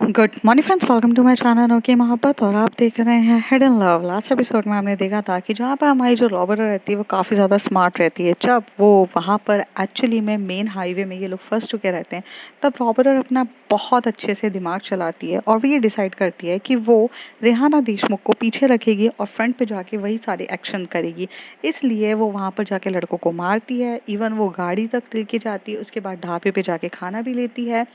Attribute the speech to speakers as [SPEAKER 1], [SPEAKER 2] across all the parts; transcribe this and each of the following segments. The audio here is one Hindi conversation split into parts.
[SPEAKER 1] Good morning friends, welcome to my channel okay मोहब्बत। और आप देख रहे हैं हिडन लव। लास्ट एपिसोड में हमने देखा था कि जहाँ पर हमारी जो रॉबर रहती है वो काफ़ी ज़्यादा स्मार्ट रहती है। जब वो वहाँ पर एक्चुअली में मेन हाईवे में ये लोग फंस चुके रहते हैं, तब रॉबर अपना बहुत अच्छे से दिमाग चलाती है और वो ये डिसाइड करती है कि वो रेहाना देशमुख को पीछे रखेगी और फ्रंट पे जाके वही सारे एक्शन करेगी। इसलिए वो वहाँ पर जाके लड़कों को मारती है, इवन वो गाड़ी तक लेके जाती है, उसके बाद ढाबे पे जाके खाना भी लेती है।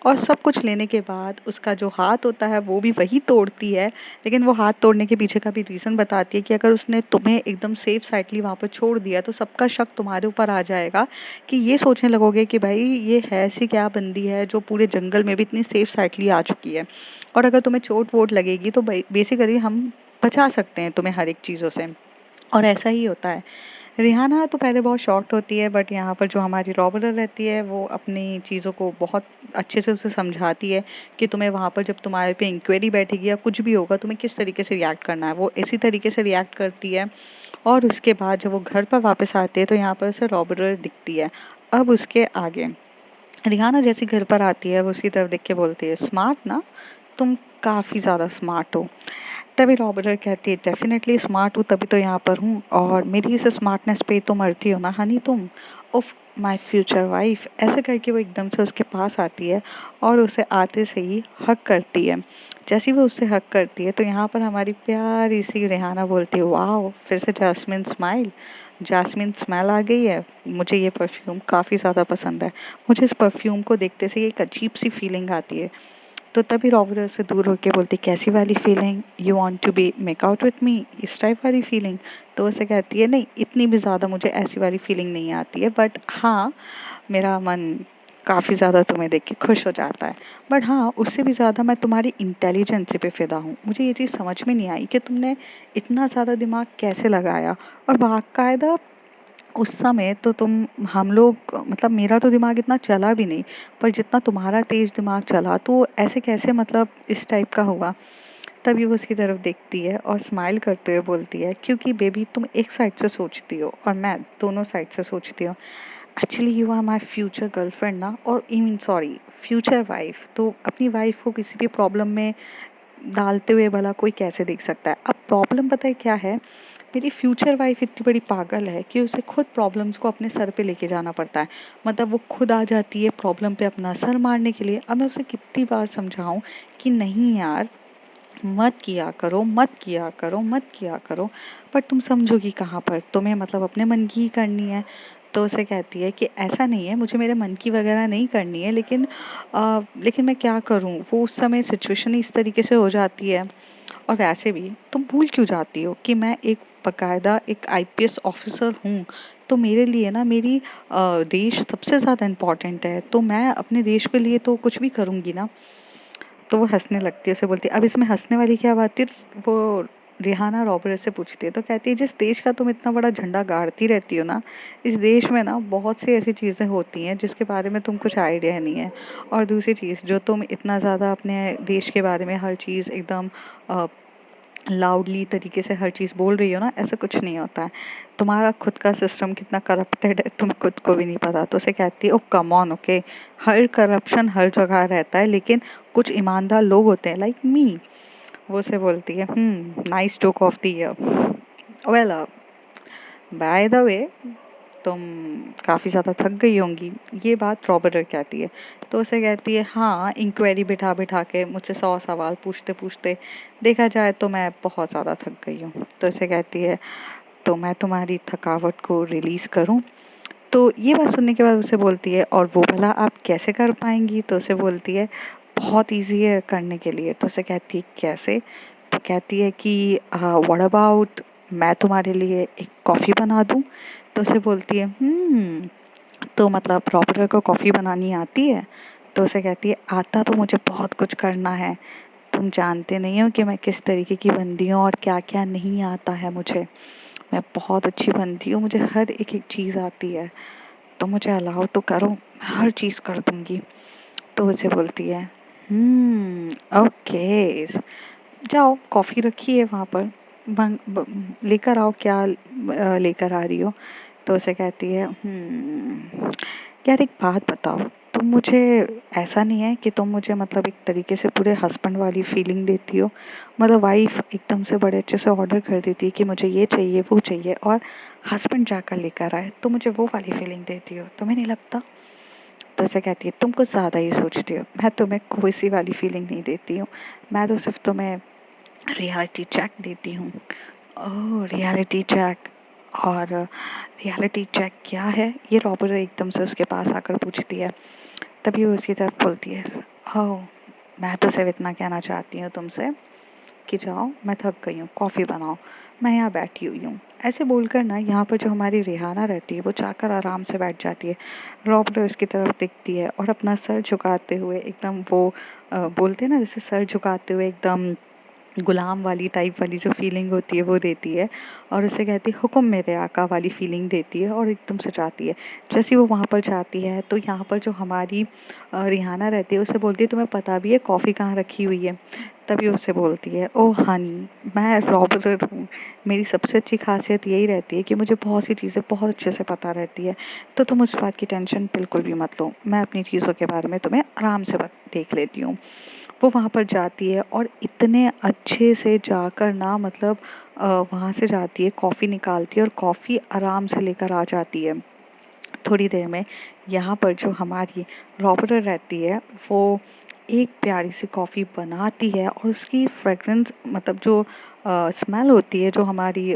[SPEAKER 1] और सब कुछ लेने के बाद उसका जो हाथ होता है वो भी वही तोड़ती है। लेकिन वो हाथ तोड़ने के पीछे का भी रीज़न बताती है कि अगर उसने तुम्हें एकदम सेफ साइडली वहाँ पर छोड़ दिया तो सबका शक तुम्हारे ऊपर आ जाएगा, कि ये सोचने लगोगे कि भाई ये है ऐसी क्या बंदी है जो पूरे जंगल में भी इतनी सेफ साइडली आ चुकी है। और अगर तुम्हें चोट वोट लगेगी तो बेसिकली हम बचा सकते हैं तुम्हें हर एक चीज़ों से। और ऐसा ही होता है। रिहाना तो पहले बहुत शॉक्ड होती है, बट यहाँ पर जो हमारी रॉबलर रहती है वो अपनी चीज़ों को बहुत अच्छे से उसे समझाती है कि तुम्हें वहाँ पर जब तुम्हारे पे इंक्वायरी बैठेगी या कुछ भी होगा तुम्हें किस तरीके से रिएक्ट करना है। वो इसी तरीके से रिएक्ट करती है। और उसके बाद जब वो घर पर वापस आते हैं तो यहाँ पर उसे रॉबलर दिखती है। अब उसके आगे रिहाना जैसी घर पर आती है वो उसकी तरफ देख के बोलती है, स्मार्ट ना, तुम काफ़ी ज़्यादा स्मार्ट हो। तभी रॉबर्ट कहती है, डेफिनेटली स्मार्ट हूँ तभी तो यहाँ पर हूँ, और मेरी इस स्मार्टनेस पे तो मरती हो ना हनी तुम। उफ, माय फ्यूचर वाइफ। ऐसे करके वो एकदम से उसके पास आती है और उसे आते से ही हक करती है। जैसे ही वो उससे हक करती है तो यहाँ पर हमारी प्यारी सी रेहाना बोलती है, वाह, फिर से जैस्मिन स्माइल, जैस्मिन स्मेल आ गई है। मुझे ये परफ्यूम काफ़ी ज़्यादा पसंद है। मुझे इस परफ्यूम को देखते से एक अजीब सी फीलिंग आती है। तो तभी रॉबर्ट उससे दूर होके बोलती, कैसी वाली feeling, you want to be make out with me, इस टाइप वाली फीलिंग। तो उसे कहती है, नहीं, इतनी भी ज़्यादा मुझे ऐसी वाली फीलिंग नहीं आती है, बट हाँ, मेरा मन काफ़ी ज़्यादा तुम्हें देख के खुश हो जाता है। बट हाँ, उससे भी ज़्यादा मैं तुम्हारी इंटेलिजेंस पे फिदा हूँ। मुझे ये चीज़ समझ में नहीं आई कि तुमने इतना ज़्यादा दिमाग कैसे लगाया। और बाकायदा उस समय तो तुम हम लोग, मतलब मेरा तो दिमाग इतना चला भी नहीं, पर जितना तुम्हारा तेज दिमाग चला तो ऐसे कैसे, मतलब इस टाइप का हुआ। तभी वो उसकी तरफ देखती है और स्माइल करते हुए बोलती है, क्योंकि बेबी तुम एक साइड से सोचती हो और मैं दोनों साइड से सोचती हूँ। Actually you are my future girlfriend ना, और I mean sorry, future wife. तो अपनी वाइफ को किसी भी प्रॉब्लम में डालते हुए भला कोई कैसे देख सकता है। अब प्रॉब्लम पता है क्या है, मेरी फ्यूचर वाइफ इतनी बड़ी पागल है कि उसे खुद प्रॉब्लम्स को अपने सर पे लेके जाना पड़ता है। मतलब वो खुद आ जाती है प्रॉब्लम पे अपना सर मारने के लिए। अब मैं उसे कितनी बार समझाऊं कि नहीं यार, मत किया करो, मत किया करो, मत किया करो, पर तुम समझोगी कहाँ पर, तुम्हें मतलब अपने मन की ही करनी है। तो उसे कहती है कि ऐसा नहीं है, मुझे मेरे मन की वगैरह नहीं करनी है, लेकिन मैं क्या करूँ, वो उस समय सिचुएशन ही इस तरीके से हो जाती है। और वैसे भी तुम भूल क्यों जाती हो कि मैं एक बकायदा एक आईपीएस ऑफिसर हूँ। तो मेरे लिए ना मेरी देश सबसे ज़्यादा इम्पोर्टेंट है, तो मैं अपने देश के लिए तो कुछ भी करूँगी ना। तो वो हंसने लगती है, उसे बोलती है, अब इसमें हंसने वाली क्या बात है। वो रिहाना रॉबर्ट से पूछती है तो कहती है, जिस देश का तुम इतना बड़ा झंडा गाड़ती रहती हो ना, इस देश में ना बहुत सी ऐसी चीज़ें होती हैं जिसके बारे में तुम कुछ आइडिया नहीं है। और दूसरी चीज़, जो तुम इतना ज़्यादा अपने देश के बारे में हर चीज़ एकदम लाउडली तरीके से हर चीज़ बोल रही हो ना, ऐसा कुछ नहीं होता है। तुम्हारा खुद का सिस्टम कितना करप्टेड है तुम्हें खुद को भी नहीं पता। तो उसे कहती है, ओ कम ऑन, ओके, हर करप्शन हर जगह रहता है, लेकिन कुछ ईमानदार लोग होते हैं लाइक मी। वो उसे बोलती है, nice joke of the year. Well, bye the वे, तुम काफ़ी ज़्यादा थक गई होंगी। ये बात रॉबर्ट कहती है। तो उसे कहती है, हाँ, इंक्वायरी बिठा बिठा के मुझसे 100 सवाल पूछते पूछते देखा जाए तो मैं बहुत ज़्यादा थक गई हूँ। तो उसे कहती है, तो मैं तुम्हारी थकावट को रिलीज़ करूँ। तो ये बात सुनने के बाद उसे बोलती है, और वो भला आप कैसे कर पाएंगी। तो उसे बोलती है, बहुत इजी है करने के लिए। तो उसे कहती है, कैसे। तो कहती है कि व्हाट अबाउट मैं तुम्हारे लिए एक कॉफ़ी बना दूँ। तो उसे बोलती है, तो मतलब प्रॉपर को कॉफ़ी बनानी आती है। तो उसे कहती है, आता तो मुझे बहुत कुछ करना है, तुम जानते नहीं हो कि मैं किस तरीके की बंदी हूँ और क्या क्या नहीं आता है मुझे। मैं बहुत अच्छी बंदी हूँ, मुझे हर एक एक चीज़ आती है, तो मुझे अलाउ तो करो, हर चीज़ कर दूंगी। तो उसे बोलती है, ओके, जाओ कॉफ़ी रखी है वहाँ पर, लेकर आओ, क्या लेकर आ रही हो। तो उसे कहती है, यार एक बात बताओ, तुम मुझे ऐसा नहीं है कि तुम मुझे मतलब एक तरीके से पूरे हस्बैंड वाली फीलिंग देती हो। मतलब वाइफ एकदम से बड़े अच्छे से ऑर्डर कर देती है कि मुझे ये चाहिए वो चाहिए और हस्बैंड जाकर लेकर आए, तो मुझे वो वाली फीलिंग देती हो, तुम्हें नहीं लगता? तो ऐसे कहती है तुम कुछ ज़्यादा ही सोचती हो, मैं तुम्हें कोई सी वाली फीलिंग नहीं देती हूँ, मैं तो सिर्फ तुम्हें रियलिटी चेक देती हूँ। ओह रियलिटी चेक। और रियलिटी चेक क्या है, ये रॉबर एकदम से उसके पास आकर पूछती है। तभी वो उसकी तरफ बोलती है, ओह मैं तो सिर्फ इतना कहना चाहती हूँ तुमसे कि जाओ, मैं थक गई हूँ, कॉफ़ी बनाओ, मैं यहाँ बैठी हुई हूँ। ऐसे बोलकर ना यहाँ पर जो हमारी रिहाना रहती है वो जाकर आराम से बैठ जाती है। रॉबर्ट उसकी तरफ देखती है और अपना सर झुकाते हुए एकदम वो बोलते हैं ना, जैसे सर झुकाते हुए एकदम गुलाम वाली टाइप वाली जो फीलिंग होती है वो देती है और उसे कहती है हुक्म मेरे आका वाली फीलिंग देती है और एकदम से जाती है। जैसे वो वहाँ पर जाती है तो यहाँ पर जो हमारी रिहाना रहती है उसे बोलती है तुम्हें पता भी है कॉफ़ी कहाँ रखी हुई है? तभी उससे बोलती है ओह हनी, मैं रॉबर्ट हूँ, मेरी सबसे अच्छी खासियत यही रहती है कि मुझे बहुत सी चीज़ें बहुत अच्छे से पता रहती है, तो तुम उस बात की टेंशन बिल्कुल भी मत लो, मैं अपनी चीज़ों के बारे में तुम्हें आराम से देख लेती हूँ। वो वहाँ पर जाती है और इतने अच्छे से जाकर ना मतलब वहाँ से जाती है, कॉफ़ी निकालती है और कॉफ़ी आराम से लेकर आ जाती है। थोड़ी देर में यहाँ पर जो हमारी रॉबर्ट रहती है वो एक प्यारी सी कॉफ़ी बनाती है और उसकी फ्रेगरेंस मतलब जो स्मेल होती है जो हमारी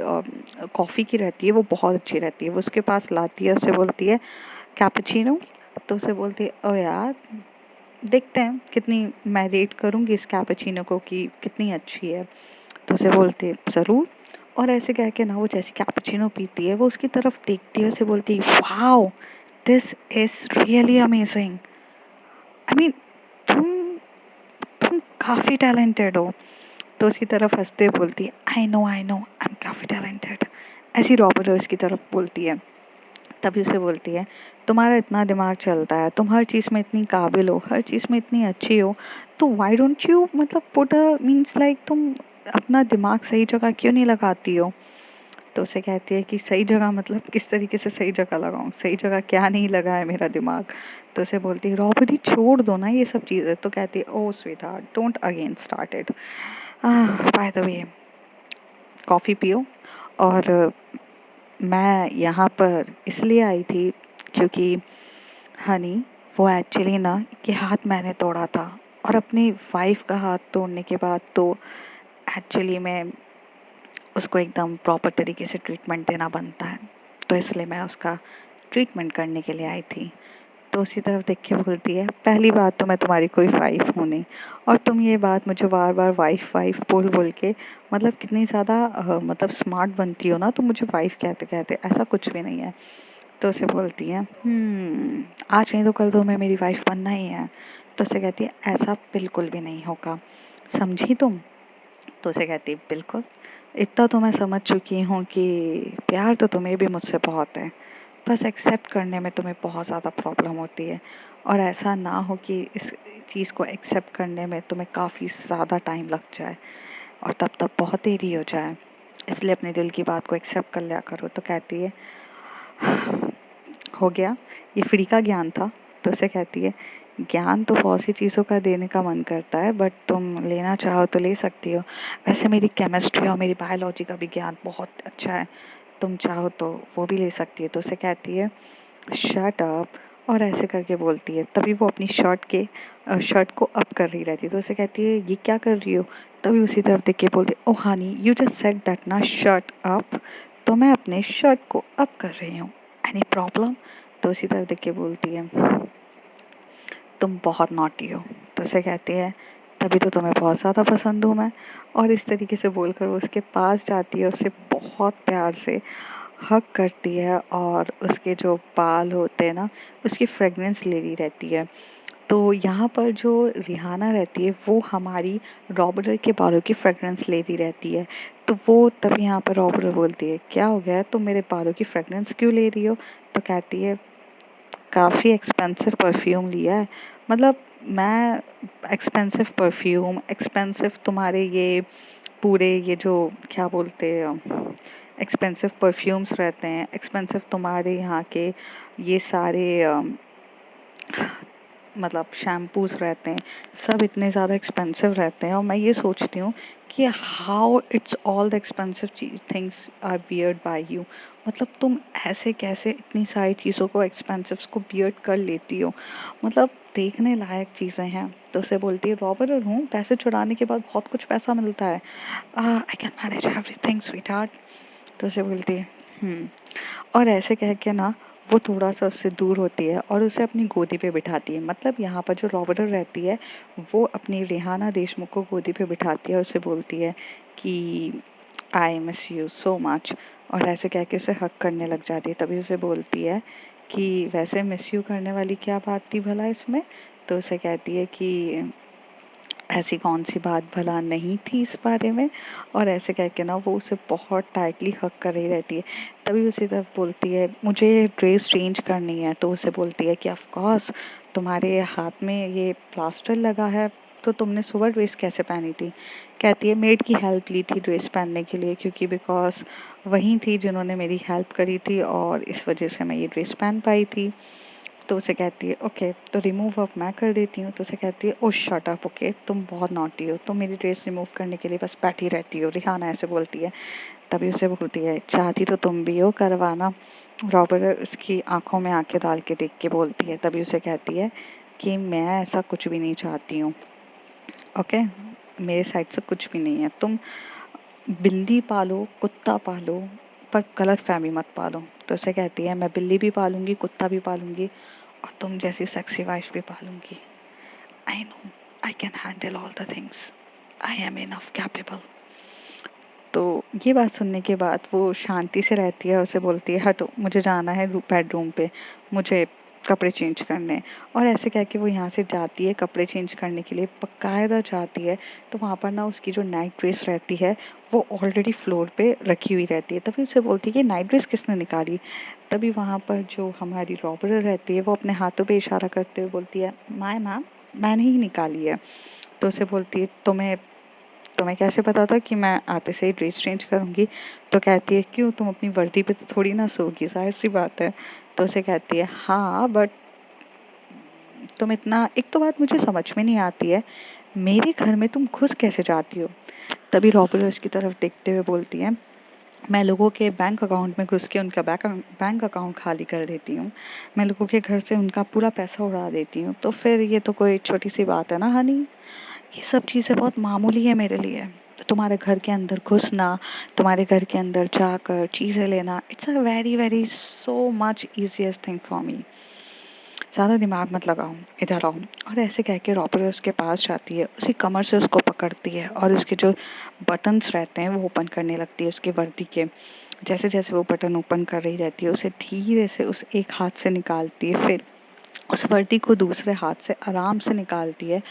[SPEAKER 1] कॉफ़ी की रहती है वो बहुत अच्छी रहती है। वो उसके पास लाती है, उससे बोलती है कैपुचिनो। तो उसे बोलती है ओ यार देखते हैं कितनी मैं रेट करूँगी इस कैपुचिनो को कि कितनी अच्छी है। तो उसे बोलती है ज़रूर। और ऐसे कह के ना वो जैसे कैपुचिनो पीती है वो उसकी तरफ देखती है, उसे बोलती है wow this is really amazing. I mean तुम तुम काफ़ी टैलेंटेड हो। तो उसकी तरफ हंसते बोलती है आई नो आई एम काफ़ी टैलेंटेड। ऐसी रॉबर्ट उसकी तरफ बोलती है। तभी उसे बोलती है तुम्हारा इतना दिमाग चलता है, तुम हर चीज़ में इतनी काबिल हो, हर चीज़ में इतनी अच्छी हो, तो व्हाई डोंट यू मतलब पुट अ मीन्स लाइक तुम अपना दिमाग सही जगह क्यों नहीं लगाती हो? तो उसे कहती है कि सही जगह मतलब किस तरीके से सही जगह लगाऊं, सही जगह क्या नहीं लगा है मेरा दिमाग? तो उसे बोलती है रॉबर्टी छोड़ दो ना ये सब चीज़ें। तो कहती है oh sweet heart don't again start it. By the way coffee पियो। और मैं यहाँ पर इसलिए आई थी क्योंकि हनी वो एक्चुअली ना कि हाथ मैंने तोड़ा था और अपनी वाइफ का हाथ तोड़ने के बाद तो एक्चुअली में उसको एकदम प्रॉपर तरीके से ट्रीटमेंट देना बनता है, तो इसलिए मैं उसका ट्रीटमेंट करने के लिए आई थी। तो उसी तरफ देख के बोलती है पहली बात तो मैं तुम्हारी कोई वाइफ हूँ नहीं, और तुम ये बात मुझे बार बार वाइफ वाइफ बोल बोल के मतलब कितनी ज़्यादा मतलब स्मार्ट बनती हो ना, तो मुझे वाइफ कहते कहते ऐसा कुछ भी नहीं है। तो उसे बोलती है आज नहीं तो कल तो मैं मेरी वाइफ बनना ही है। तो उसे कहती है ऐसा बिल्कुल भी नहीं होगा, समझी तुम? तो उसे कहती है बिल्कुल, इतना तो मैं समझ चुकी हूँ कि प्यार तो तुम्हें भी मुझसे बहुत है, बस एक्सेप्ट करने में तुम्हें बहुत ज़्यादा प्रॉब्लम होती है, और ऐसा ना हो कि इस चीज़ को एक्सेप्ट करने में तुम्हें काफ़ी ज़्यादा टाइम लग जाए और तब तक बहुत देरी हो जाए, इसलिए अपने दिल की बात को एक्सेप्ट कर लिया करो। तो कहती है हो गया, ये फ्री का ज्ञान था? तो उसे कहती है ज्ञान तो बहुत सी चीज़ों का देने का मन करता है, बट तुम लेना चाहो तो ले सकती हो। वैसे मेरी केमिस्ट्री और मेरी बायोलॉजी का भी ज्ञान बहुत अच्छा है, तुम चाहो तो वो भी ले सकती है। तो उसे कहती है शट अप, और ऐसे करके बोलती है। तभी वो अपनी शर्ट को अप कर रही रहती है। तो उसे कहती है ये क्या कर रही हो? तभी उसी तरफ देख के बोलती है oh honey you just said that ना शर्ट अप, तो मैं अपने शर्ट को अप कर रही हूँ, एनी प्रॉब्लम? तो उसी तरफ देख के बोलती है तुम बहुत नॉटी हो। तो उसे कहती है तभी तो तुम्हें बहुत ज़्यादा पसंद हूँ मैं। और इस तरीके से बोलकर वो उसके पास जाती है, उससे बहुत प्यार से हग करती है और उसके जो बाल होते हैं ना उसकी फ्रेगरेंस ले रही रहती है। तो यहाँ पर जो रिहाना रहती है वो हमारी रॉबर्ट के बालों की फ्रेगरेंस ले रही रहती है। तो वो तभी यहाँ पर रॉबर्ट बोलती है क्या हो गया, तुम मेरे बालों की फ्रेगरेंस क्यों ले रही हो? तो कहती है काफ़ी एक्सपेंसिव परफ्यूम लिया है, मतलब मैं एक्सपेंसिव परफ्यूम एक्सपेंसिव तुम्हारे ये पूरे ये जो क्या बोलते हैं एक्सपेंसिव परफ्यूम्स रहते हैं, एक्सपेंसिव तुम्हारे यहाँ के ये सारे मतलब शैम्पूज़ रहते हैं, सब इतने ज़्यादा एक्सपेंसिव रहते हैं और मैं ये सोचती हूँ कि how it's all the expensive things are beared by you. मतलब तुम ऐसे कैसे इतनी सारी चीज़ों को एक्सपेंसिव को बियर्ड कर लेती हो। मतलब देखने लायक चीज़ें हैं। तो उसे बोलती है रॉबर हूँ, पैसे चुराने के बाद बहुत कुछ पैसा मिलता है। I can manage everything sweet heart. तो उसे बोलती है और ऐसे कह के ना वो थोड़ा सा उससे दूर होती है और उसे अपनी गोदी पे बिठाती है। मतलब यहाँ पर जो रॉबर्टर रहती है वो अपनी रेहाना देशमुख को गोदी पे बिठाती है और उसे बोलती है कि I miss you so much, और ऐसे कह के उसे हक करने लग जाती है। तभी उसे बोलती है कि वैसे मिस यू करने वाली क्या बात थी भला इसमें। तो उसे कहती है कि ऐसी कौन सी बात भला नहीं थी इस बारे में, और ऐसे कह के ना वो उसे बहुत टाइटली हक कर रही रहती है। तभी उसी तरफ बोलती है मुझे ड्रेस चेंज करनी है। तो उसे बोलती है कि ऑफ कोर्स, तुम्हारे हाथ में ये प्लास्टर लगा है तो तुमने सुबह ड्रेस कैसे पहनी थी। कहती है मेड की हेल्प ली थी ड्रेस पहनने के लिए, क्योंकि बिकॉज वही थी जिन्होंने मेरी हेल्प करी थी और इस वजह से मैं ये ड्रेस पहन पाई थी। तो उसे कहती है ओके, तो रिमूव अब मैं कर देती हूँ। तो उसे कहती है ओ शट अप, ओके तुम बहुत नॉटी हो, तुम मेरी ड्रेस रिमूव करने के लिए बस बैठी रहती हो। रिहाना ऐसे बोलती है। तभी उसे बोलती है चाहती तो तुम भी हो करवाना। रॉबर्ट उसकी आंखों में आंखें डाल के देख के बोलती है। तभी उसे कहती है कि मैं ऐसा कुछ भी नहीं चाहती हूँ, ओके मेरे साइड से कुछ भी नहीं है। तुम बिल्ली पालो कुत्ता पालो पर गलत फहमी मत पालो। तो उसे कहती है मैं बिल्ली भी पालूंगी कुत्ता भी पालूंगी और तुम जैसी सेक्सी वाइफ भी पालूंगी। I know I can handle all the things, I am enough capable. तो ये बात सुनने के बाद वो शांति से रहती है, उसे बोलती है हटो मुझे जाना है बेडरूम पे, मुझे कपड़े चेंज करने। और ऐसे कह के वो यहाँ से जाती है कपड़े चेंज करने के लिए, बकायदा जाती है। तो वहाँ पर ना उसकी जो नाइट ड्रेस रहती है वो ऑलरेडी फ्लोर पे रखी हुई रहती है। तभी उसे बोलती है कि नाइट ड्रेस किसने निकाली। तभी वहाँ पर जो हमारी रॉबर रहती है वो अपने हाथों पे इशारा करते हुए बोलती है माय मैम, मैंने ही निकाली है। तो उसे बोलती है तुम्हें तुम्हें कैसे पता था कि मैं आते से ही ड्रेस चेंज करूंगी। तो कहती है क्यों, तुम अपनी वर्दी पे तो थोड़ी ना सोगी, जाहिर सी बात है। तो उसे कहती है हाँ बट तुम इतना, एक तो बात मुझे समझ में नहीं आती है, मेरे घर में तुम घुस कैसे जाती हो। तभी रॉबर्ट उसकी तरफ देखते हुए बोलती है मैं लोगों के बैंक अकाउंट में घुस के उनका बैंक अकाउंट खाली कर देती हूँ, मैं लोगों के घर से उनका पूरा पैसा उड़ा देती हूँ, तो फिर ये तो कोई छोटी सी बात है ना हनी। ये सब चीज़ें बहुत मामूली है मेरे लिए। तुम्हारे घर के अंदर घुसना, तुम्हारे घर के अंदर जाकर चीज़ें लेना, it's a very very so much easiest thing for me. ज़्यादा दिमाग मत लगाओ, इधर आओ। और ऐसे कह के रॉबर उसके पास जाती है, उसी कमर से उसको पकड़ती है और उसके जो बटन्स रहते हैं वो ओपन करने लगती है उसके वर्दी के। जैसे जैसे वो बटन ओपन कर रही रहती है उसे धीरे से उस एक हाथ से निकालती है, फिर उस वर्दी को दूसरे हाथ से आराम से निकालती है।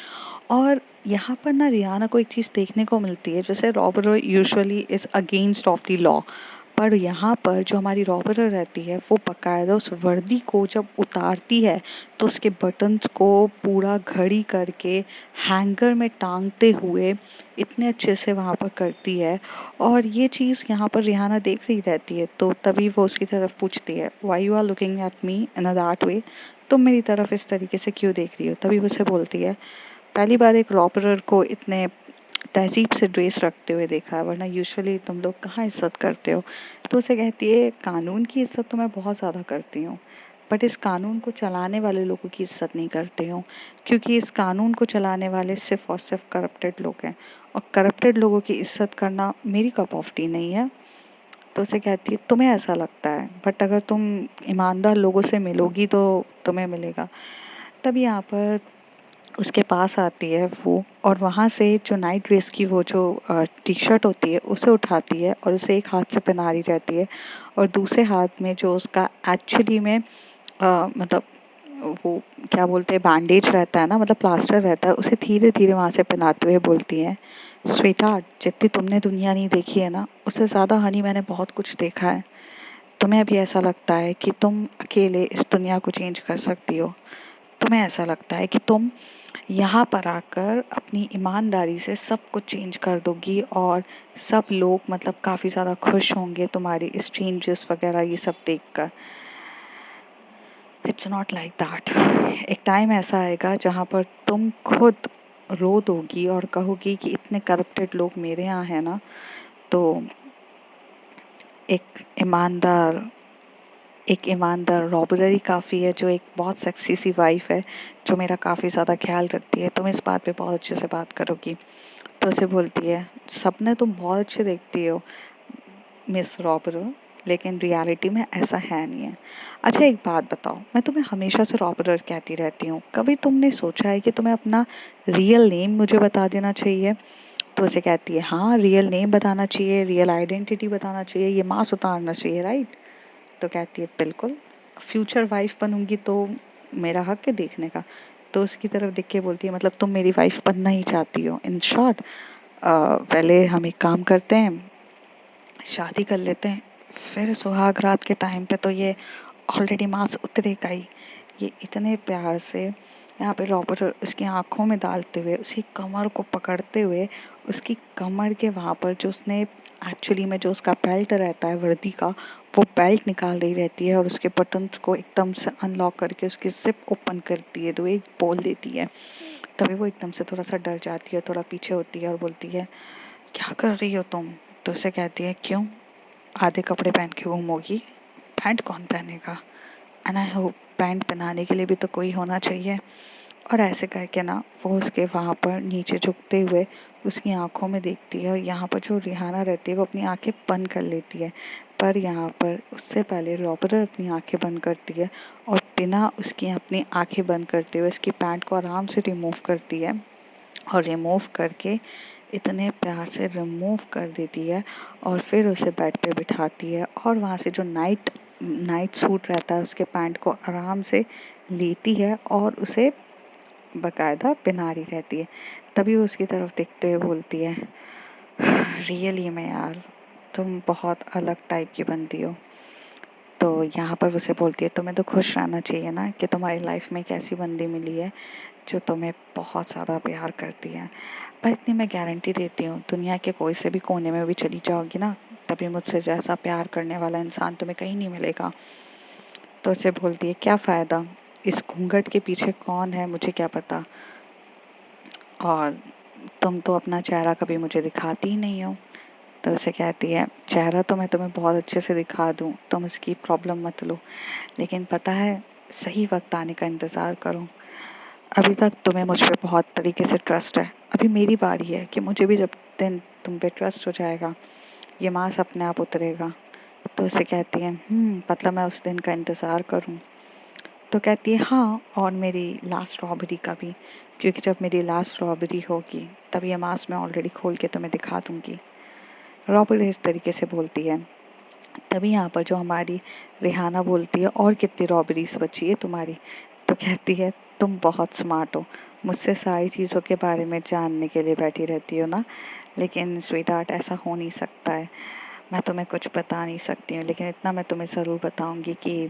[SPEAKER 1] और यहाँ पर ना रियाना को एक चीज़ देखने को मिलती है, जैसे robber usually is against of the law, पर यहाँ पर जो हमारी रॉबर रहती है वो बाकायदा उस वर्दी को जब उतारती है तो उसके बटन्स को पूरा घड़ी करके हैंगर में टांगते हुए इतने अच्छे से वहाँ पर करती है। और ये चीज़ यहाँ पर रिहाना देख रही रहती है। तो तभी वो उसकी तरफ पूछती है why you are looking at me in a that way, तुम मेरी तरफ इस तरीके से क्यों देख रही हो। तभी वो उसे बोलती है पहली बार एक रॉबरर को इतने तहजीब से ड्रेस रखते हुए देखा है, वरना यूजुअली तुम लोग कहाँ इज्जत करते हो। तो उसे कहती है कानून की इज्जत तो मैं बहुत ज़्यादा करती हूँ, बट इस कानून को चलाने वाले लोगों की इज्जत नहीं करती हूँ, क्योंकि इस कानून को चलाने वाले सिर्फ और सिर्फ करप्टेड लोग हैं और करप्टेड लोगों की इज्जत करना मेरी कप ऑफ टी नहीं है। तो उसे कहती है तुम्हें ऐसा लगता है, बट अगर तुम ईमानदार लोगों से मिलोगी तो तुम्हें मिलेगा। तभी यहाँ पर उसके पास आती है वो और वहाँ से जो नाइट ड्रेस की वो जो टी शर्ट होती है उसे उठाती है और उसे एक हाथ से पहना रही रहती है और दूसरे हाथ में जो उसका एक्चुअली में मतलब वो क्या बोलते हैं बैंडेज रहता है ना, मतलब प्लास्टर रहता है, उसे धीरे धीरे वहाँ से पहनाते हुए बोलती है स्वीट हार्ट, जितनी तुमने दुनिया नहीं देखी है ना उससे ज़्यादा हनी मैंने बहुत कुछ देखा है। तुम्हें भी ऐसा लगता है कि तुम अकेले इस दुनिया को चेंज कर सकती हो, तुम्हें ऐसा लगता है कि तुम यहाँ पर आकर अपनी ईमानदारी से सब कुछ चेंज कर दोगी और सब लोग मतलब काफ़ी ज़्यादा खुश होंगे तुम्हारी इस चेंजेस वगैरह ये सब देखकर। It's not like that. एक टाइम ऐसा आएगा जहाँ पर तुम खुद रो दोगी और कहोगी कि इतने करप्टेड लोग मेरे यहाँ हैं ना, तो एक ईमानदार एक ईमानदार रॉबरी काफ़ी है, जो एक बहुत सेक्सी सी वाइफ है, जो मेरा काफ़ी ज़्यादा ख्याल रखती है। तुम इस बात पे बहुत अच्छे से बात करोगी। तो उसे बोलती है, सपने तुम बहुत अच्छे देखती हो मिस रॉबरो, लेकिन रियलिटी में ऐसा है नहीं है। अच्छा एक बात बताओ, मैं तुम्हें हमेशा से रॉबरो कहती रहती हूँ, कभी तुमने सोचा है कि तुम्हें अपना रियल नेम मुझे बता देना चाहिए? तो उसे कहती है, हाँ रियल नेम बताना चाहिए, रियल आइडेंटिटी बताना चाहिए, ये मास्क उतारना चाहिए, राइट? तो कहती है बिल्कुल, फ्यूचर वाइफ बनूंगी तो मेरा हक है देखने का। तो उसकी तरफ देख के बोलती है, मतलब तुम मेरी वाइफ बनना ही चाहती हो? इन शॉर्ट, पहले हम एक काम करते हैं, शादी कर लेते हैं, फिर सुहाग रात के टाइम पे तो ये ऑलरेडी मांस उतरेगा ही। ये इतने प्यार से यहाँ पे रॉबर्ट उसकी आंखों में डालते हुए, उसकी कमर को पकड़ते हुए, उसकी कमर के वहाँ पर जो उसने एक्चुअली में जो उसका बेल्ट रहता है वर्दी का, वो बेल्ट निकाल रही रहती है और उसके बटन्स को एकदम से अनलॉक करके उसकी जिप ओपन करती है, तो एक बोल देती है। तभी वो एकदम से थोड़ा सा डर जाती है, थोड़ा पीछे होती है और बोलती है, क्या कर रही हो तुम? तो उसे कहती है, क्यों आधे कपड़े पहन के घूमोगी? पैंट कौन पहनेगा? एंड आई होप पैंट पहनाने के लिए भी तो कोई होना चाहिए। और ऐसे करके ना वो उसके वहाँ पर नीचे झुकते हुए उसकी आंखों में देखती है, और यहाँ पर जो रिहाना रहती है वो अपनी आंखें बंद कर लेती है। पर यहाँ पर उससे पहले रॉबर्ट अपनी आंखें बंद करती है और बिना उसकी अपनी आंखें बंद करते हुए उसकी पैंट को आराम से रिमूव करती है, और रिमूव करके इतने प्यार से रिमूव कर देती है, और फिर उसे बेड पे बिठाती है और वहाँ से जो नाइट नाइट सूट रहता है उसके पैंट को आराम से लेती है और उसे बकायदा पहना रही रहती है। तभी वो उसकी तरफ देखते हुए बोलती है, रियली में यार, तुम बहुत अलग टाइप की बनती हो। तो यहाँ पर उसे बोलती है, तुम्हें तो खुश रहना चाहिए ना कि तुम्हारी लाइफ में एक ऐसी बंदी मिली है जो तुम्हें बहुत ज़्यादा प्यार करती है। पर इतनी मैं गारंटी देती हूँ, दुनिया के कोई से भी कोने में भी चली जाओगी ना, तभी मुझसे जैसा प्यार करने वाला इंसान तुम्हें कहीं नहीं मिलेगा। तो उसे बोलती है, क्या फ़ायदा, इस घूंघट के पीछे कौन है मुझे क्या पता, और तुम तो अपना चेहरा कभी मुझे दिखाती ही नहीं हो। तो उसे कहती है, चेहरा तो मैं तुम्हें बहुत अच्छे से दिखा दूँ, तुम इसकी प्रॉब्लम मत लो, लेकिन पता है, सही वक्त आने का इंतज़ार करो। अभी तक तुम्हें मुझ पे बहुत तरीके से ट्रस्ट है, अभी मेरी बारी है कि मुझे भी जब दिन तुम पे ट्रस्ट हो जाएगा, ये मांस अपने आप उतरेगा। तो उसे कहती है, मतलब मैं उस दिन का इंतज़ार करूँ? तो कहती है, हाँ, और मेरी लास्ट रॉबरी का भी, क्योंकि जब मेरी लास्ट रॉबरी होगी तब ये मांस मैं ऑलरेडी खोल के तुम्हें दिखा दूँगी। रॉबरी इस तरीके से बोलती है। तभी यहाँ पर जो हमारी रिहाना बोलती है, और कितनी रॉबरीज बची है तुम्हारी? तो कहती है, तुम बहुत स्मार्ट हो, मुझसे सारी चीज़ों के बारे में जानने के लिए बैठी रहती हो ना, लेकिन स्वीटहार्ट ऐसा हो नहीं सकता है। मैं तुम्हें कुछ बता नहीं सकती हूँ, लेकिन इतना मैं तुम्हें ज़रूर बताऊँगी कि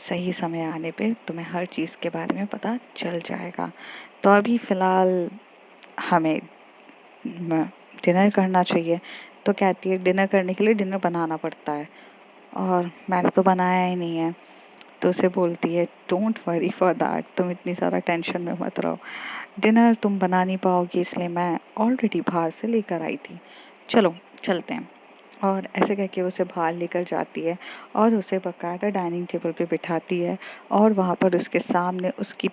[SPEAKER 1] सही समय आने पे तुम्हें हर चीज़ के बारे में पता चल जाएगा। तो अभी फ़िलहाल हमें डिनर करना चाहिए। तो कहती है, डिनर करने के लिए डिनर बनाना पड़ता है, और मैंने तो बनाया ही नहीं है। तो उसे बोलती है, डोंट वरी फॉर दैट, तुम इतनी ज़्यादा टेंशन में मत रहो, डिनर तुम बना नहीं पाओगी इसलिए मैं ऑलरेडी बाहर से लेकर आई थी, चलो चलते हैं। और ऐसे कह के उसे बाहर लेकर जाती है और उसे बाकायदा डाइनिंग टेबल पे बिठाती है, और वहाँ पर उसके सामने उसकी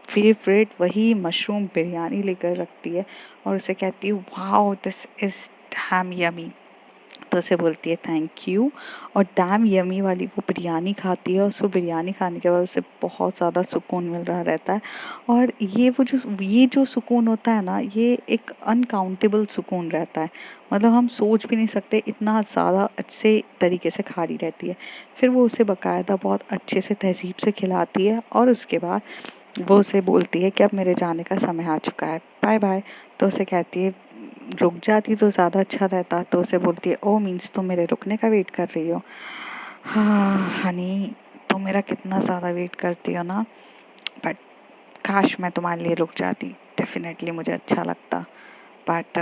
[SPEAKER 1] फेवरेट वही मशरूम बिरयानी लेकर रखती है, और उसे कहती है, wow this is dam yummy. तो उसे बोलती है, थैंक यू, और डैम यमी वाली वो बिरयानी खाती है, और उसको बिरयानी खाने के बाद उसे बहुत ज़्यादा सुकून मिल रहा रहता है। और ये जो सुकून होता है ना, ये एक अनकाउंटेबल सुकून रहता है, मतलब हम सोच भी नहीं सकते, इतना ज़्यादा अच्छे तरीके से खा रही रहती है। फिर वो उसे बाकायदा बहुत अच्छे से तहज़ीब से खिलाती है, और उसके बाद वो उसे बोलती है कि अब मेरे जाने का समय आ चुका है, बाय बाय। तो उसे कहती है, रुक जाती तो ज़्यादा अच्छा रहता। तो उसे बोलती है, ओ मीन्स तुम मेरे रुकने का वेट कर रही हो? हाँ हनी, तुम मेरा कितना ज़्यादा वेट करती हो ना, बट काश मैं तुम्हारे लिए रुक जाती, डेफिनेटली मुझे अच्छा लगता, but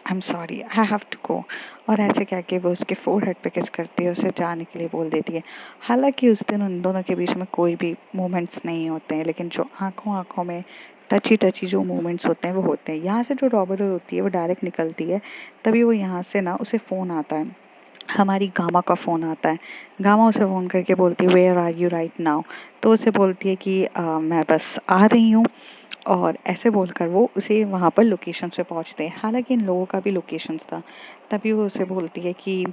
[SPEAKER 1] I am sorry, I have to go. और ऐसे कह के वो उसके फोरहेड पे किस करती है, उसे जाने के लिए बोल देती है। हालांकि उस दिन उन दोनों के बीच में कोई भी मोमेंट्स नहीं होते हैं, लेकिन जो आंखों आंखों में टची टची जो मोमेंट्स होते हैं वो होते हैं। यहाँ से जो रॉबरी होती है वो डायरेक्ट निकलती है, तभी वो यहाँ से ना उसे फ़ोन आता है, हमारी गामा का फ़ोन आता है। गामा उसे फ़ोन करके बोलती है where are you right now. तो उसे बोलती है कि मैं बस आ रही हूँ। और ऐसे बोलकर वो उसे वहाँ पर लोकेशन पे पहुँचते हैं। हालांकि इन लोगों का भी लोकेशंस था। तभी वो उसे बोलती है कि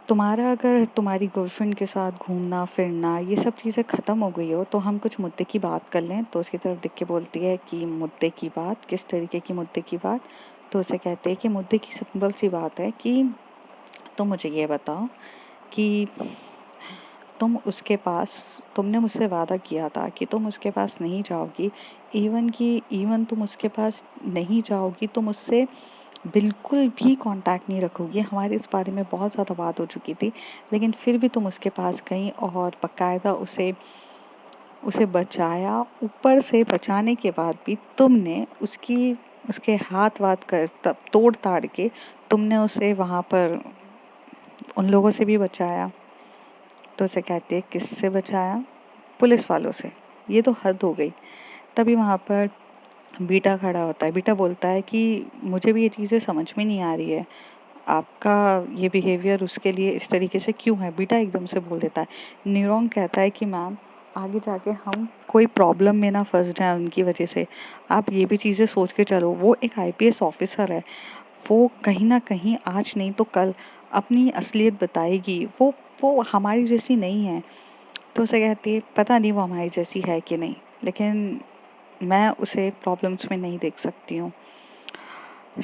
[SPEAKER 1] तुम्हारा अगर तुम्हारी गर्लफ्रेंड के साथ घूमना फिरना ये सब चीज़ें ख़त्म हो गई हो तो हम कुछ मुद्दे की बात कर लें। तो उसकी तरफ देख के बोलती है कि मुद्दे की बात, किस तरीके की मुद्दे की बात। तो उसे कहते हैं कि मुद्दे की सिंपल सी बात है कि तुम मुझे ये बताओ कि तुमने मुझसे वादा किया था कि तुम उसके पास नहीं जाओगी। इवन तुम उसके पास नहीं जाओगी, तुम उससे बिल्कुल भी कांटेक्ट नहीं रखोगी। हमारी इस बारे में बहुत ज़्यादा बात हो चुकी थी, लेकिन फिर भी तुम उसके पास गई और बाकायदा उसे उसे बचाया। ऊपर से बचाने के बाद भी तुमने उसके हाथ वाथ कर तब तोड़ ताड़ के तुमने उसे वहाँ पर उन लोगों से भी बचाया। तो उसे कहती है किससे बचाया? पुलिस वालों से। ये तो हद हो गई। तभी वहाँ पर बीटा खड़ा होता है। बीटा बोलता है कि मुझे भी ये चीज़ें समझ में नहीं आ रही है, आपका ये बिहेवियर उसके लिए इस तरीके से क्यों है। बीटा एकदम से बोल देता है। न्यूरॉन कहता है कि मैम आगे जाके हम कोई प्रॉब्लम में ना फंस जाए उनकी वजह से। आप ये भी चीज़ें सोच के चलो, वो एक आईपीएस ऑफिसर है, वो कहीं ना कहीं आज नहीं तो कल अपनी असलियत बताएगी। वो हमारी जैसी नहीं है। तो उसे कहती है पता नहीं वो हमारी जैसी है कि नहीं, लेकिन मैं उसे प्रॉब्लम्स में नहीं देख सकती हूँ।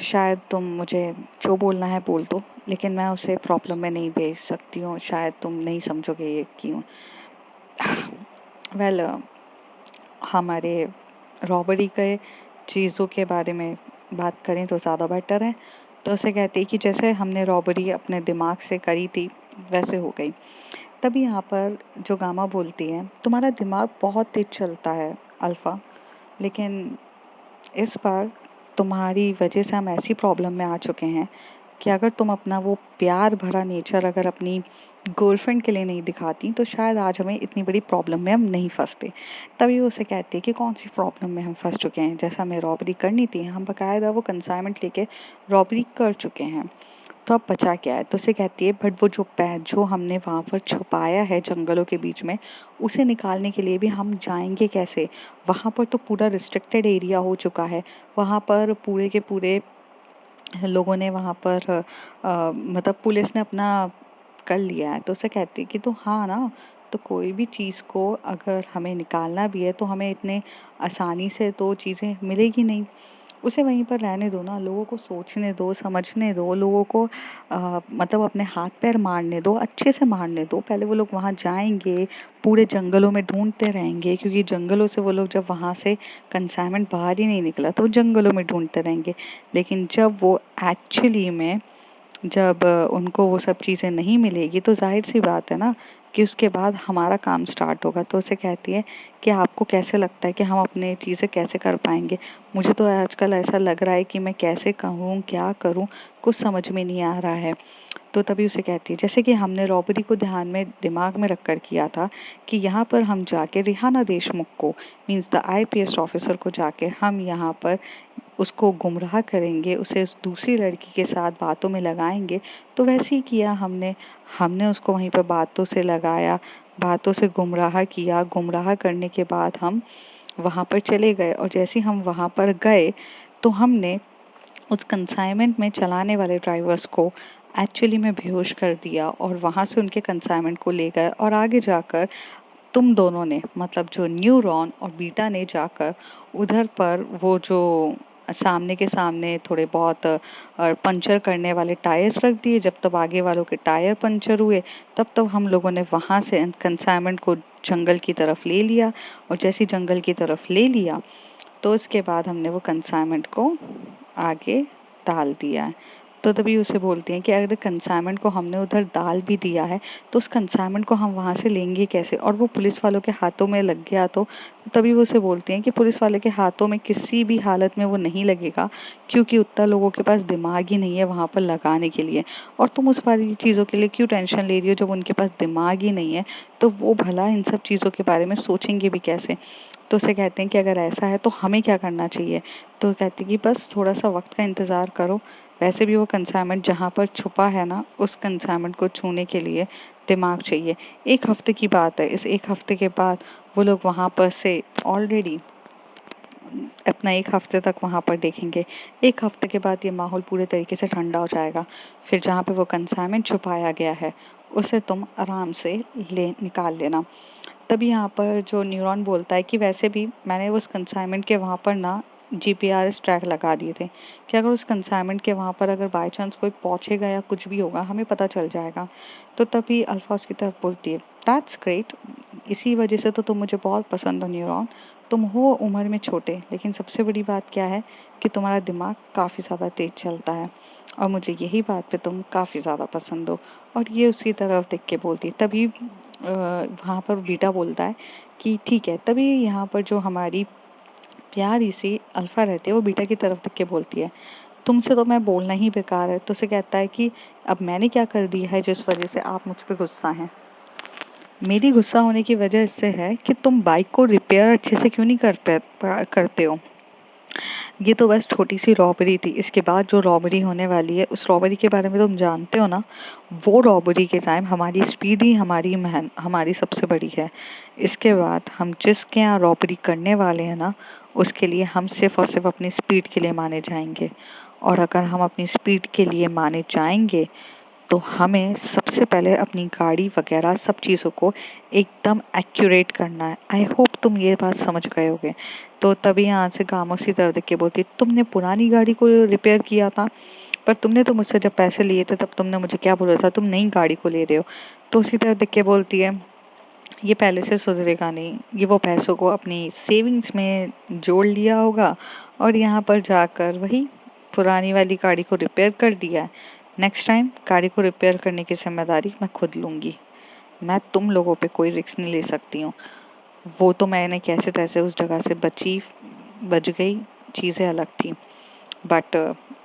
[SPEAKER 1] शायद तुम मुझे जो बोलना है बोल दो, लेकिन मैं उसे प्रॉब्लम में नहीं भेज सकती हूँ। शायद तुम नहीं समझोगे ये क्यों। वेल हमारे रॉबरी के चीज़ों के बारे में बात करें तो ज़्यादा बेटर है। तो उसे कहती है कि जैसे हमने रॉबरी अपने दिमाग से करी थी वैसे हो गई। तभी यहाँ पर जो गामा बोलती है तुम्हारा दिमाग बहुत तेज चलता है अल्फ़ा, लेकिन इस बार तुम्हारी वजह से हम ऐसी प्रॉब्लम में आ चुके हैं कि अगर तुम अपना वो प्यार भरा नेचर अगर अपनी गर्लफ्रेंड के लिए नहीं दिखाती तो शायद आज हमें इतनी बड़ी प्रॉब्लम में हम नहीं फंसते। तभी वो उसे कहती है कि कौन सी प्रॉब्लम में हम फंस चुके हैं। जैसा हमें रॉबरी करनी थी, हम बाकायदा वो कंसाइनमेंट लेके रॉबरी कर चुके हैं, तो अब बचा क्या है। तो उसे कहती है बट वो जो हमने वहाँ पर छुपाया है जंगलों के बीच में, उसे निकालने के लिए भी हम जाएंगे कैसे? वहाँ पर तो पूरा रिस्ट्रिक्टेड एरिया हो चुका है। वहाँ पर पूरे के पूरे लोगों ने वहाँ पर मतलब पुलिस ने अपना कर लिया है। तो उसे कहती है कि तो हाँ ना, तो कोई भी चीज़ को अगर हमें निकालना भी है तो हमें इतने आसानी से तो चीज़ें मिलेगी नहीं। उसे वहीं पर रहने दो ना, लोगों को सोचने दो, समझने दो, लोगों को मतलब अपने हाथ पैर मारने दो, अच्छे से मारने दो। पहले वो लोग वहाँ जाएंगे, पूरे जंगलों में ढूंढते रहेंगे, क्योंकि जंगलों से वो लोग जब वहाँ से कंसाइनमेंट बाहर ही नहीं निकला तो जंगलों में ढूंढते रहेंगे। लेकिन जब वो एक्चुअली में जब उनको वो सब चीज़ें नहीं मिलेगी तो जाहिर सी बात है ना कि उसके बाद हमारा काम स्टार्ट होगा। तो उसे कहती है कि आपको कैसे लगता है कि हम अपने चीज़ें कैसे कर पाएंगे? मुझे तो आजकल ऐसा लग रहा है कि मैं कैसे कहूँ क्या करूँ, कुछ समझ में नहीं आ रहा है। तो तभी उसे कहती है जैसे कि हमने रॉबरी को दिमाग में रख कर किया था कि यहाँ पर हम जाके रिहाना देशमुख को मीन्स द आईपीएस ऑफिसर को जाके हम यहाँ पर उसको गुमराह करेंगे, उसे उस दूसरी लड़की के साथ बातों में लगाएंगे। तो वैसे ही किया हमने। हमने उसको वहीं पर बातों से लगाया, बातों से गुमराह किया। गुमराह करने के बाद हम वहाँ पर चले गए, और जैसे ही हम वहाँ पर गए तो हमने उस कंसाइनमेंट में चलाने वाले ड्राइवर्स को एक्चुअली में बेहोश कर दिया और वहाँ से उनके कंसाइनमेंट को ले गए। और आगे जाकर तुम दोनों ने मतलब जो न्यूरॉन और बीटा ने जाकर उधर पर वो जो सामने के सामने थोड़े बहुत पंचर करने वाले टायर्स रख दिए। जब तब आगे वालों के टायर पंचर हुए तब हम लोगों ने वहाँ से कंसाइनमेंट को जंगल की तरफ ले लिया। और जैसे जंगल की तरफ ले लिया, तो उसके बाद हमने वो कंसाइनमेंट को आगे डाल दिया है। तो तभी उसे बोलती हैं कि अगर कंसाइनमेंट को हमने उधर डाल भी दिया है तो उस कंसाइनमेंट को हम वहाँ से लेंगे कैसे, और वो पुलिस वालों के हाथों में लग गया तो तभी वो उसे बोलती हैं कि पुलिस वाले के हाथों में किसी भी हालत में वो नहीं लगेगा, क्योंकि उतना लोगों के पास दिमाग ही नहीं है वहाँ पर लगाने के लिए, और तुम उस वाली चीज़ों के लिए क्यों टेंशन ले रही हो जब उनके पास दिमाग ही नहीं है, तो वो भला इन सब चीज़ों के बारे में सोचेंगे भी कैसे। तो उसे कहते हैं कि अगर ऐसा है तो हमें क्या करना चाहिए। तो कहती कि बस थोड़ा सा वक्त का इंतज़ार करो, वैसे भी वो कंसाइनमेंट जहाँ पर छुपा है ना, उस कंसाइनमेंट को छूने के लिए दिमाग चाहिए। 1 हफ्ते की बात है, इस 1 हफ्ते के बाद वो लोग वहाँ पर से ऑलरेडी अपना 1 हफ्ते तक वहाँ पर देखेंगे। 1 हफ्ते के बाद ये माहौल पूरे तरीके से ठंडा हो जाएगा। फिर जहाँ पे वो कंसाइनमेंट छुपाया गया है उसे तुम आराम से निकाल लेना। तभी यहाँ पर जो न्यूरॉन बोलता है कि वैसे भी मैंने उस कंसाइनमेंट के वहाँ पर ना जीपीआरएस ट्रैक लगा दिए थे कि अगर उस कंसाइनमेंट के वहाँ पर अगर बाय चांस कोई पहुँचेगा या कुछ भी होगा हमें पता चल जाएगा। तो तभी अल्फा उसकी तरफ बोलती है, दैट्स ग्रेट, इसी वजह से तो तुम मुझे बहुत पसंद हो न्यूरॉन। तुम हो उम्र में छोटे, लेकिन सबसे बड़ी बात क्या है कि तुम्हारा दिमाग काफ़ी ज़्यादा तेज चलता है, और मुझे यही बात पे तुम काफ़ी ज़्यादा पसंद हो। और ये उसी तरफ देख के बोलती है। तभी वहाँ पर बीटा बोलता है कि ठीक है। तभी यहाँ पर जो हमारी प्यारी सी अल्फा रहती है वो बीटा की तरफ देख के बोलती है, तुमसे तो मैं बोलना ही बेकार है। तो उसे कहता है कि अब मैंने क्या कर दिया है जिस वजह से आप मुझ पर गुस्सा हैं। मेरी गुस्सा होने की वजह इससे है कि तुम बाइक को रिपेयर अच्छे से क्यों नहीं करते हो। ये तो बस छोटी सी रॉबरी थी, इसके बाद जो रॉबरी होने वाली है उस रॉबरी के बारे में तुम जानते हो ना। वो रॉबरी के टाइम हमारी स्पीड ही हमारी सबसे बड़ी है। इसके बाद हम जिसके यहाँ रॉबरी करने वाले हैं ना, उसके लिए हम सिर्फ और सिर्फ अपनी स्पीड के लिए माने जाएंगे। और अगर हम अपनी स्पीड के लिए माने जाएंगे तो हमें सबसे पहले अपनी गाड़ी वगैरह सब चीज़ों को एकदम एक्यूरेट करना है। आई होप तुम ये बात समझ गए होगे। तो तभी यहाँ से खामोशी तरफ देख के बोलती, तुमने पुरानी गाड़ी को रिपेयर किया था, पर तुमने तो मुझसे जब पैसे लिए थे तब तुमने मुझे क्या बोला था, तुम नई गाड़ी को ले रहे हो। तो उसी तरफ देख के बोलती है, ये पहले से सुधरेगा नहीं, ये वो पैसों को अपनी सेविंग्स में जोड़ लिया होगा और यहाँ पर जाकर वही पुरानी वाली गाड़ी को रिपेयर कर दिया है। नेक्स्ट टाइम गाड़ी को रिपेयर करने की जिम्मेदारी मैं खुद लूँगी। मैं तुम लोगों पे कोई रिस्क नहीं ले सकती हूँ। वो तो मैंने कैसे तैसे उस जगह से बच गई, चीज़ें अलग थी। बट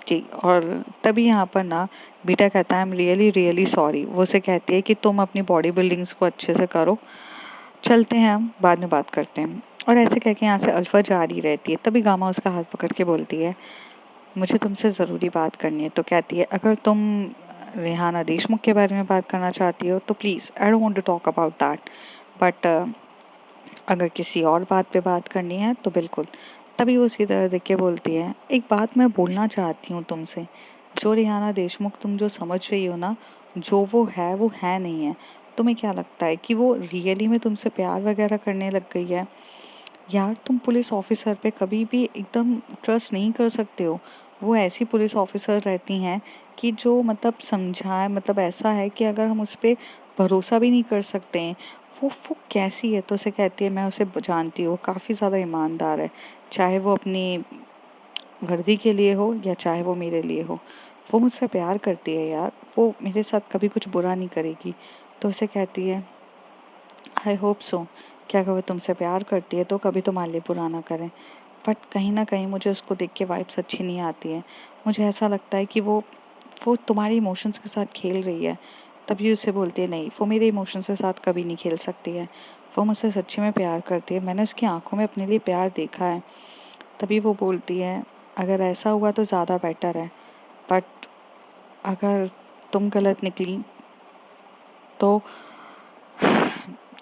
[SPEAKER 1] जी, और तभी यहाँ पर ना बीटा कहता है, I am really really sorry. वो उसे कहती है कि तुम अपनी बॉडी बिल्डिंग्स को अच्छे से करो, चलते हैं हम बाद में बात करते हैं। और ऐसे कह के यहाँ से अल्फा जा रही रहती है। तभी गामा उसका हाथ पकड़ के बोलती है, मुझे तुमसे ज़रूरी बात करनी है। तो कहती है, अगर तुम रेहाना देशमुख के बारे में बात करना चाहती हो तो please, I don't want to talk about that, but अगर किसी और बात पे बात करनी है तो बिल्कुल। तभी वो उसी तरह देख के बोलती है, एक बात मैं बोलना चाहती हूँ तुमसे, जो रेहाना देशमुख तुम जो समझ रही हो ना, जो वो है नहीं है। तुम्हें क्या लगता है कि वो रियली में तुमसे प्यार वगैरह करने लग गई है? यार, तुम पुलिस ऑफिसर पे कभी भी एकदम ट्रस्ट नहीं कर सकते हो। वो ऐसी पुलिस ऑफिसर रहती हैं कि जो मतलब समझाए, मतलब ऐसा है कि अगर हम उस पे भरोसा भी नहीं कर सकते हैं। वो कैसी है? तो उसे कहती है, मैं उसे जानती हूँ, काफ़ी ज़्यादा ईमानदार है, चाहे वो अपनी वर्दी के लिए हो या चाहे वो मेरे लिए हो। वो मुझसे प्यार करती है यार, वो मेरे साथ कभी कुछ बुरा नहीं करेगी। तो उसे कहती है, आई होप सो, क्या अगर वो तुमसे प्यार करती है तो कभी तुम्हारे लिए बुरा ना करें। बट कहीं ना कहीं मुझे उसको देख के वाइब्स अच्छी नहीं आती है। मुझे ऐसा लगता है कि वो तुम्हारे इमोशंस के साथ खेल रही है। तभी उसे बोलती है, नहीं, वो मेरे इमोशंस के साथ कभी नहीं खेल सकती है। वो मुझसे सच्ची में प्यार करती है, मैंने उसकी आंखों में अपने लिए प्यार देखा है। तभी वो बोलती है, अगर ऐसा हुआ तो ज़्यादा बेटर है, बट अगर तुम गलत निकली तो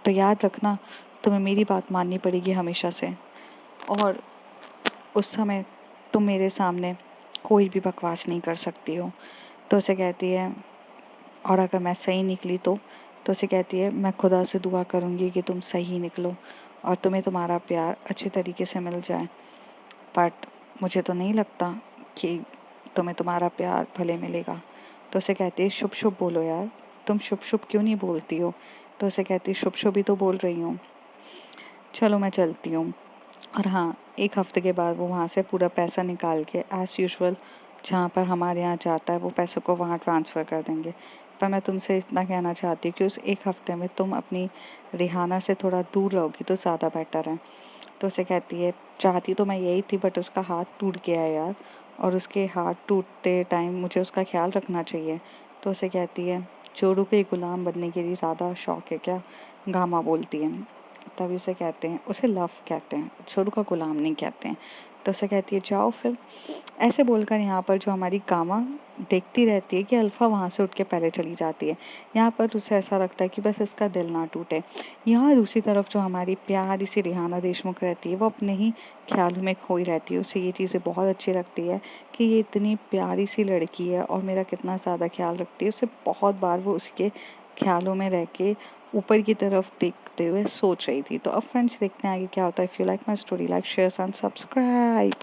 [SPEAKER 1] तो याद रखना, तुम्हें मेरी बात माननी पड़ेगी हमेशा से। और उस समय तुम मेरे सामने कोई भी बकवास नहीं कर सकती हो। तो उसे कहती है, और अगर मैं सही निकली तो उसे कहती है, मैं खुदा से दुआ करूँगी कि तुम सही निकलो और तुम्हें तुम्हारा प्यार अच्छे तरीके से मिल जाए। बट मुझे तो नहीं लगता कि तुम्हें तुम्हारा प्यार भले मिलेगा। तो उसे कहती है, शुभ शुभ बोलो यार, तुम शुभ शुभ क्यों नहीं बोलती हो? तो उसे कहती है, शुभ शुभ ही तो बोल रही हूँ, चलो मैं चलती हूँ। और हाँ, 1 हफ्ते के बाद वो वहाँ से पूरा पैसा निकाल के एज़ यूजुअल जहाँ पर हमारे यहाँ जाता है वो पैसों को वहाँ ट्रांसफ़र कर देंगे। पर मैं तुमसे इतना कहना चाहती हूँ कि उस एक हफ़्ते में तुम अपनी रिहाना से थोड़ा दूर रहोगी तो ज़्यादा बेटर है। तो उसे कहती है, चाहती तो मैं यही थी बट उसका हाथ टूट गया है यार, और उसके हाथ टूटते टाइम मुझे उसका ख्याल रखना चाहिए। तो उसे कहती है, चोरू के गुलाम बनने के लिए ज़्यादा शौक है क्या? गामा बोलती है। तभी उसे कहते हैं, उसे लव कहते हैं, चोरू का गुलाम नहीं कहते हैं। तो उसे कहती है, जाओ फिर। ऐसे बोलकर यहाँ पर जो हमारी गामा देखती रहती है कि अल्फ़ा वहाँ से उठ के पहले चली जाती है। यहाँ पर उसे ऐसा लगता है कि बस इसका दिल ना टूटे। यहाँ दूसरी तरफ जो हमारी प्यारी सी रिहाना देशमुख रहती है वो अपने ही ख्यालों में खोई रहती है। उसे ये चीज़ें बहुत अच्छी लगती है कि ये इतनी प्यारी सी लड़की है और मेरा कितना ज़्यादा ख्याल रखती है। उसे बहुत बार वो उसके ख्यालों में रह के ऊपर की तरफ देखते हुए सोच रही थी। तो अब फ्रेंड्स देखते हैं आगे क्या होता है। If you like my story, like share and subscribe.